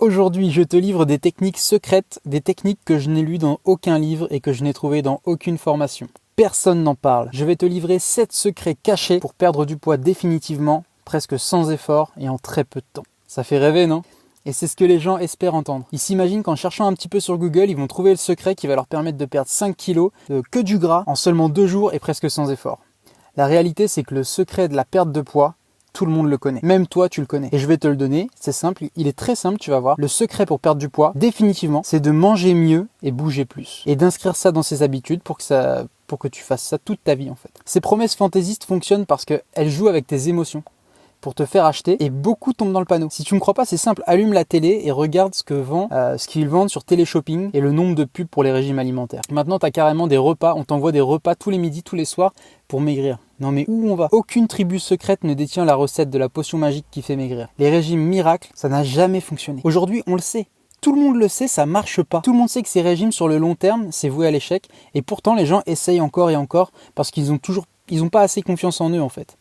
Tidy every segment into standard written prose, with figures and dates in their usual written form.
Aujourd'hui, je te livre des techniques secrètes, des techniques que je n'ai lues dans aucun livre et que je n'ai trouvées dans aucune formation. Personne n'en parle. Je vais te livrer 7 secrets cachés pour perdre du poids définitivement, presque sans effort et en très peu de temps. Ça fait rêver, non ? Et c'est ce que les gens espèrent entendre. Ils s'imaginent qu'en cherchant un petit peu sur Google, ils vont trouver le secret qui va leur permettre de perdre 5 kilos, que du gras, en seulement 2 jours et presque sans effort. La réalité, c'est que le secret de la perte de poids, tout le monde le connaît. Même toi, tu le connais. Et je vais te le donner. C'est simple. Il est très simple, tu vas voir. Le secret pour perdre du poids, définitivement, c'est de manger mieux et bouger plus. Et d'inscrire ça dans ses habitudes pour que tu fasses ça toute ta vie, en fait. Ces promesses fantaisistes fonctionnent parce qu'elles jouent avec tes émotions pour te faire acheter et beaucoup tombent dans le panneau. Si tu ne crois pas, c'est simple. Allume la télé et regarde ce qu'ils vendent sur Téléshopping et le nombre de pubs pour les régimes alimentaires. Maintenant, tu as carrément des repas. On t'envoie des repas tous les midis, tous les soirs pour maigrir. Non mais où on va ? Aucune tribu secrète ne détient la recette de la potion magique qui fait maigrir. Les régimes miracles, ça n'a jamais fonctionné. Aujourd'hui, on le sait. Tout le monde le sait, ça marche pas. Tout le monde sait que ces régimes sur le long terme, c'est voué à l'échec. Et pourtant, les gens essayent encore et encore parce qu'ils ont pas assez confiance en eux en fait.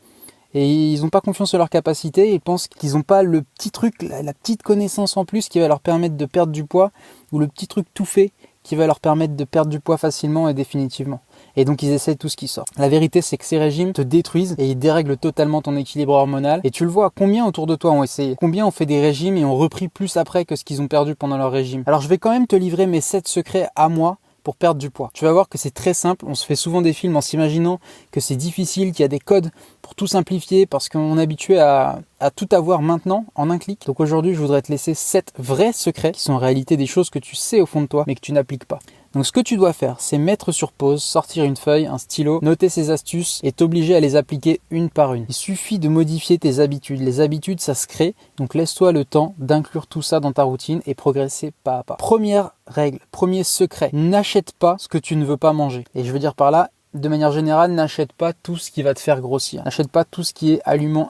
Et ils n'ont pas confiance en leur capacité, ils pensent qu'ils n'ont pas le petit truc, la petite connaissance en plus qui va leur permettre de perdre du poids, ou le petit truc tout fait qui va leur permettre de perdre du poids facilement et définitivement. Et donc ils essayent tout ce qui sort. La vérité, c'est que ces régimes te détruisent et ils dérèglent totalement ton équilibre hormonal. Et tu le vois, combien autour de toi ont essayé ? Combien ont fait des régimes et ont repris plus après que ce qu'ils ont perdu pendant leur régime ? Alors je vais quand même te livrer mes 7 secrets à moi pour perdre du poids. Tu vas voir que c'est très simple, on se fait souvent des films en s'imaginant que c'est difficile, qu'il y a des codes pour tout simplifier parce qu'on est habitué à tout avoir maintenant en un clic. Donc aujourd'hui, je voudrais te laisser 7 vrais secrets qui sont en réalité des choses que tu sais au fond de toi mais que tu n'appliques pas. Donc ce que tu dois faire, c'est mettre sur pause, sortir une feuille, un stylo, noter ces astuces et t'obliger à les appliquer une par une. Il suffit de modifier tes habitudes. Les habitudes, ça se crée, donc laisse-toi le temps d'inclure tout ça dans ta routine et progresser pas à pas. Première règle, premier secret, n'achète pas ce que tu ne veux pas manger. Et je veux dire par là, de manière générale, n'achète pas tout ce qui va te faire grossir. N'achète pas tout ce qui est aliment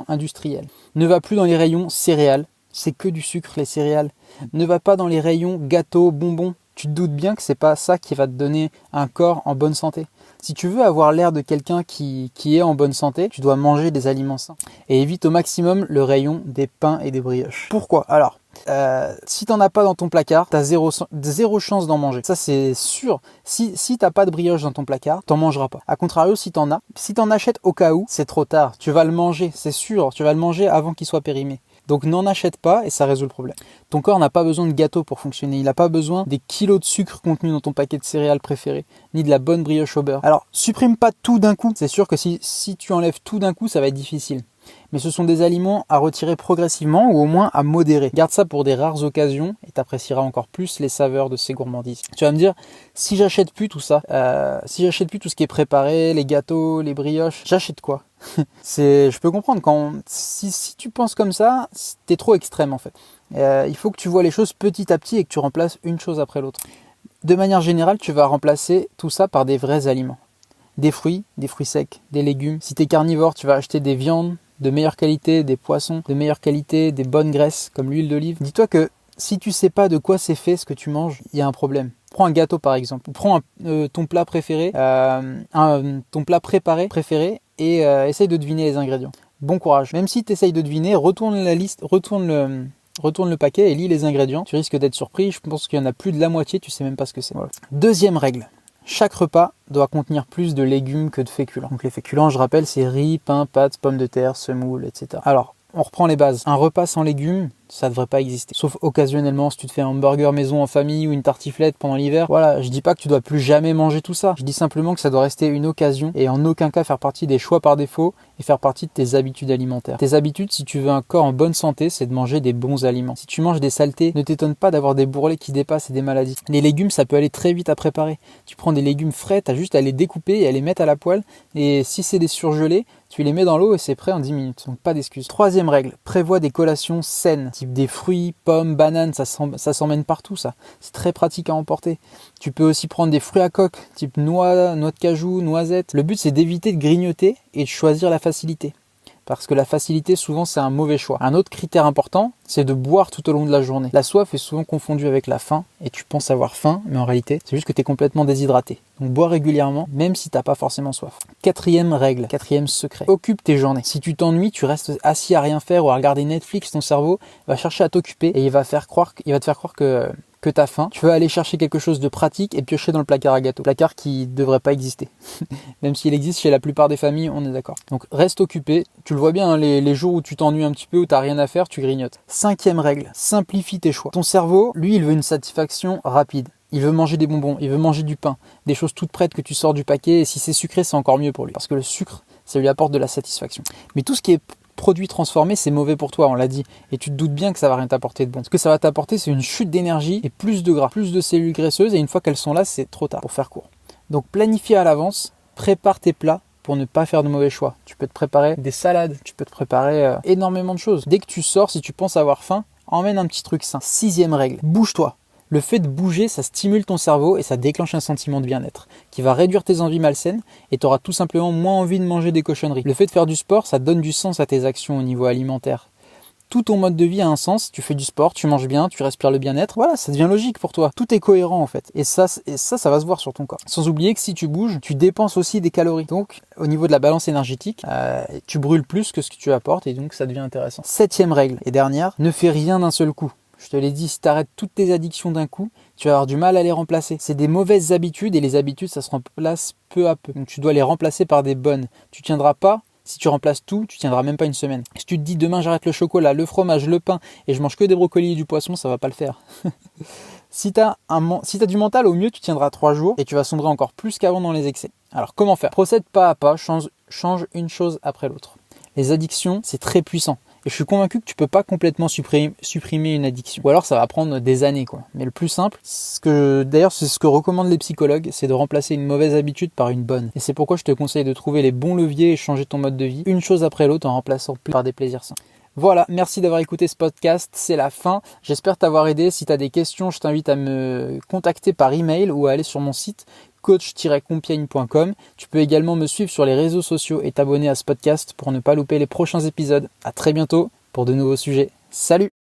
industriel. Ne va plus dans les rayons céréales, c'est que du sucre les céréales. Ne va pas dans les rayons gâteaux, bonbons. Tu te doutes bien que c'est pas ça qui va te donner un corps en bonne santé. Si tu veux avoir l'air de quelqu'un qui est en bonne santé, tu dois manger des aliments sains. Et évite au maximum le rayon des pains et des brioches. Pourquoi ? Alors, si t'en as pas dans ton placard, t'as zéro chance d'en manger. Ça c'est sûr. Si t'as pas de brioche dans ton placard, t'en mangeras pas. A contrario, si t'en achètes au cas où, c'est trop tard. Tu vas le manger, c'est sûr. Tu vas le manger avant qu'il soit périmé. Donc n'en achète pas et ça résout le problème. Ton corps n'a pas besoin de gâteau pour fonctionner. Il n'a pas besoin des kilos de sucre contenus dans ton paquet de céréales préféré, ni de la bonne brioche au beurre. Alors, supprime pas tout d'un coup. C'est sûr que si tu enlèves tout d'un coup, ça va être difficile. Mais ce sont des aliments à retirer progressivement ou au moins à modérer. Garde ça pour des rares occasions et t'apprécieras encore plus les saveurs de ces gourmandises. Tu vas me dire, si j'achète plus tout ça, si j'achète plus tout ce qui est préparé, les gâteaux, les brioches, j'achète quoi ? Je peux comprendre si tu penses comme ça, t'es trop extrême en fait. Il faut que tu vois les choses petit à petit et que tu remplaces une chose après l'autre. De manière générale, tu vas remplacer tout ça par des vrais aliments. Des fruits secs, des légumes. Si t'es carnivore, tu vas acheter des viandes de meilleure qualité, des poissons de meilleure qualité, des bonnes graisses comme l'huile d'olive. Dis-toi que si tu sais pas de quoi c'est fait ce que tu manges, il y a un problème. Prends un gâteau par exemple, ou prends ton plat préféré, ton plat préparé préféré et essaye de deviner les ingrédients. Bon courage. Même si tu essayes de deviner, retourne la liste, retourne le paquet et lis les ingrédients. Tu risques d'être surpris, je pense qu'il y en a plus de la moitié, tu sais même pas ce que c'est. Voilà. Deuxième règle. Chaque repas doit contenir plus de légumes que de féculents. Donc les féculents, je rappelle, c'est riz, pain, pâtes, pommes de terre, semoule, etc. Alors, on reprend les bases. Un repas sans légumes, ça devrait pas exister. Sauf occasionnellement, si tu te fais un hamburger maison en famille ou une tartiflette pendant l'hiver. Voilà, je dis pas que tu dois plus jamais manger tout ça. Je dis simplement que ça doit rester une occasion et en aucun cas faire partie des choix par défaut et faire partie de tes habitudes alimentaires. Tes habitudes, si tu veux un corps en bonne santé, c'est de manger des bons aliments. Si tu manges des saletés, ne t'étonne pas d'avoir des bourrelets qui dépassent et des maladies. Les légumes, ça peut aller très vite à préparer. Tu prends des légumes frais, t'as juste à les découper et à les mettre à la poêle. Et si c'est des surgelés, tu les mets dans l'eau et c'est prêt en 10 minutes. Donc pas d'excuses. Troisième règle, prévois des collations saines, type des fruits, pommes, bananes, ça s'emmène partout ça. C'est très pratique à emporter. Tu peux aussi prendre des fruits à coque, type noix de cajou, noisettes. Le but c'est d'éviter de grignoter et de choisir la facilité. Parce que la facilité, souvent, c'est un mauvais choix. Un autre critère important, c'est de boire tout au long de la journée. La soif est souvent confondue avec la faim et tu penses avoir faim, mais en réalité, c'est juste que tu es complètement déshydraté. Donc bois régulièrement, même si t'as pas forcément soif. Quatrième règle, quatrième secret, occupe tes journées. Si tu t'ennuies, tu restes assis à rien faire ou à regarder Netflix, ton cerveau va chercher à t'occuper et il va te faire croire que t'as faim, tu vas aller chercher quelque chose de pratique et piocher dans le placard à gâteaux. Placard qui devrait pas exister. Même s'il existe chez la plupart des familles, on est d'accord. Donc reste occupé. Tu le vois bien, hein, les jours où tu t'ennuies un petit peu, où t'as rien à faire, tu grignotes. Cinquième règle, simplifie tes choix. Ton cerveau, lui, il veut une satisfaction rapide. Il veut manger des bonbons, il veut manger du pain, des choses toutes prêtes que tu sors du paquet, et si c'est sucré, c'est encore mieux pour lui. Parce que le sucre, ça lui apporte de la satisfaction. Mais tout ce qui est produit transformé, c'est mauvais pour toi, on l'a dit. Et tu te doutes bien que ça va rien t'apporter de bon. Ce que ça va t'apporter, c'est une chute d'énergie et plus de gras, plus de cellules graisseuses. Et une fois qu'elles sont là, c'est trop tard pour faire court. Donc planifie à l'avance, prépare tes plats pour ne pas faire de mauvais choix. Tu peux te préparer des salades, tu peux te préparer énormément de choses. Dès que tu sors, si tu penses avoir faim, emmène un petit truc sain. Sixième règle, bouge-toi. Le fait de bouger, ça stimule ton cerveau et ça déclenche un sentiment de bien-être qui va réduire tes envies malsaines et tu auras tout simplement moins envie de manger des cochonneries. Le fait de faire du sport, ça donne du sens à tes actions au niveau alimentaire. Tout ton mode de vie a un sens, tu fais du sport, tu manges bien, tu respires le bien-être, voilà, ça devient logique pour toi. Tout est cohérent en fait. Et ça va se voir sur ton corps. Sans oublier que si tu bouges, tu dépenses aussi des calories. Donc, au niveau de la balance énergétique, tu brûles plus que ce que tu apportes et donc ça devient intéressant. Septième règle et dernière, ne fais rien d'un seul coup. Je te l'ai dit, si tu arrêtes toutes tes addictions d'un coup, tu vas avoir du mal à les remplacer. C'est des mauvaises habitudes et les habitudes, ça se remplace peu à peu. Donc tu dois les remplacer par des bonnes. Tu tiendras pas, si tu remplaces tout, tu tiendras même pas une semaine. Si tu te dis demain j'arrête le chocolat, le fromage, le pain et je mange que des brocolis et du poisson, ça va pas le faire. Si t'as du mental, au mieux tu tiendras 3 jours et tu vas sombrer encore plus qu'avant dans les excès. Alors comment faire? Procède pas à pas, change une chose après l'autre. Les addictions, c'est très puissant. Et je suis convaincu que tu peux pas complètement supprimer une addiction. Ou alors ça va prendre des années, quoi. Mais le plus simple, c'est ce que recommandent les psychologues, c'est de remplacer une mauvaise habitude par une bonne. Et c'est pourquoi je te conseille de trouver les bons leviers et changer ton mode de vie, une chose après l'autre, en remplaçant par des plaisirs sains. Voilà, merci d'avoir écouté ce podcast, c'est la fin. J'espère t'avoir aidé. Si tu as des questions, je t'invite à me contacter par email ou à aller sur mon site coach-compiègne.com. Tu peux également me suivre sur les réseaux sociaux et t'abonner à ce podcast pour ne pas louper les prochains épisodes. À très bientôt pour de nouveaux sujets. Salut!